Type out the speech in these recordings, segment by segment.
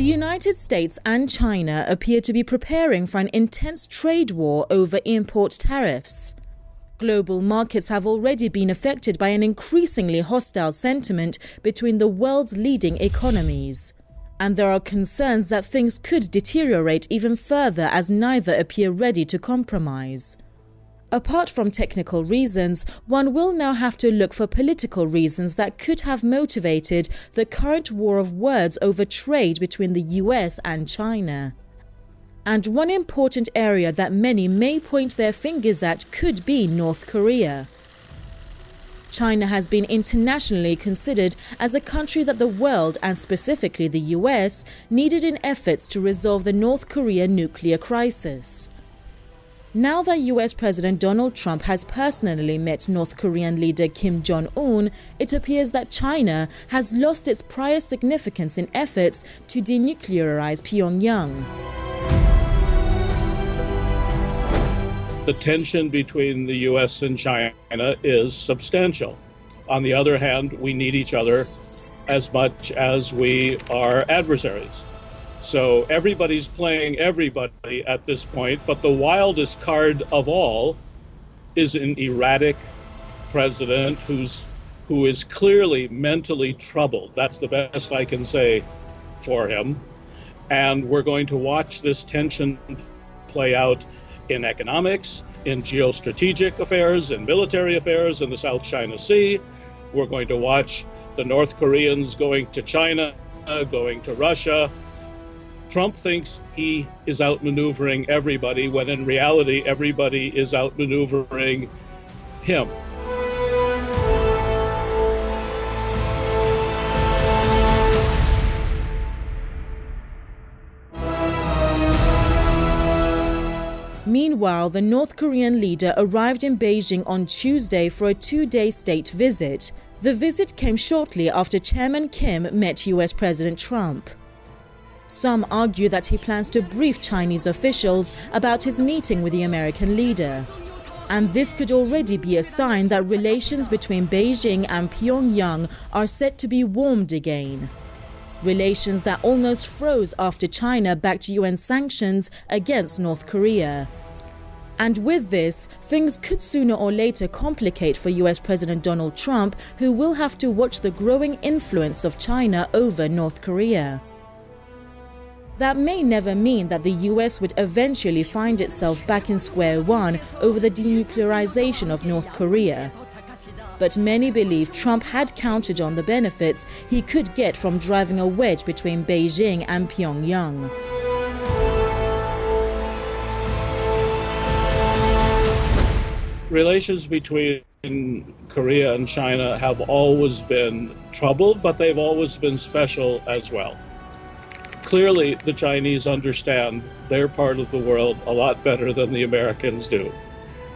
The United States and China appear to be preparing for an intense trade war over import tariffs. Global markets have already been affected by an increasingly hostile sentiment between the world's leading economies. And there are concerns that things could deteriorate even further as neither appear ready to compromise. Apart from technical reasons, one will now have to look for political reasons that could have motivated the current war of words over trade between the US and China. And one important area that many may point their fingers at could be North Korea. China has been internationally considered as a country that the world, and specifically the US, needed in efforts to resolve the North Korea nuclear crisis. Now that US President Donald Trump has personally met North Korean leader Kim Jong-un, it appears that China has lost its prior significance in efforts to denuclearize Pyongyang. The tension between the US and China is substantial. On the other hand, we need each other as much as we are adversaries. So everybody's playing everybody at this point, but the wildest card of all is an erratic president who is clearly mentally troubled. That's the best I can say for him. And we're going to watch this tension play out in economics, in geostrategic affairs, in military affairs in the South China Sea. We're going to watch the North Koreans going to China, going to Russia. Trump thinks he is outmaneuvering everybody, when in reality, everybody is outmaneuvering him. Meanwhile, the North Korean leader arrived in Beijing on Tuesday for a two-day state visit. The visit came shortly after Chairman Kim met US President Trump. Some argue that he plans to brief Chinese officials about his meeting with the American leader. And this could already be a sign that relations between Beijing and Pyongyang are set to be warmed again. Relations that almost froze after China backed UN sanctions against North Korea. And with this, things could sooner or later complicate for US President Donald Trump, who will have to watch the growing influence of China over North Korea. That may never mean that the US would eventually find itself back in square one over the denuclearization of North Korea. But many believe Trump had counted on the benefits he could get from driving a wedge between Beijing and Pyongyang. Relations between Korea and China have always been troubled, but they've always been special as well. Clearly, the Chinese understand their part of the world a lot better than the Americans do.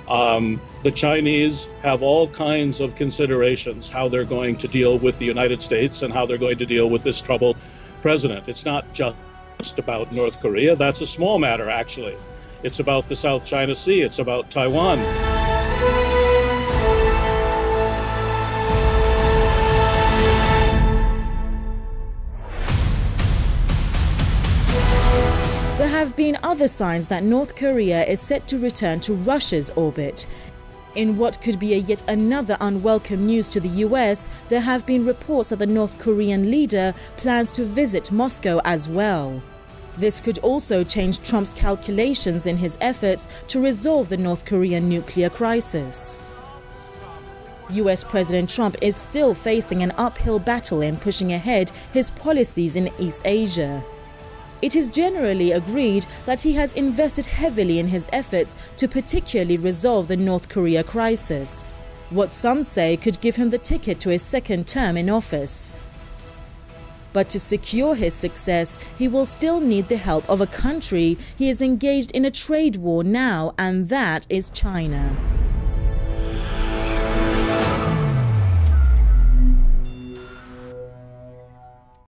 The Chinese have all kinds of considerations how they're going to deal with the United States and how they're going to deal with this troubled president. It's not just about North Korea. That's a small matter, actually. It's about the South China Sea. It's about Taiwan. There have been other signs that North Korea is set to return to Russia's orbit. In what could be yet another unwelcome news to the US, there have been reports that the North Korean leader plans to visit Moscow as well. This could also change Trump's calculations in his efforts to resolve the North Korean nuclear crisis. US President Trump is still facing an uphill battle in pushing ahead his policies in East Asia. It is generally agreed that he has invested heavily in his efforts to particularly resolve the North Korea crisis, what some say could give him the ticket to a second term in office. But to secure his success, he will still need the help of a country he is engaged in a trade war now, and that is China.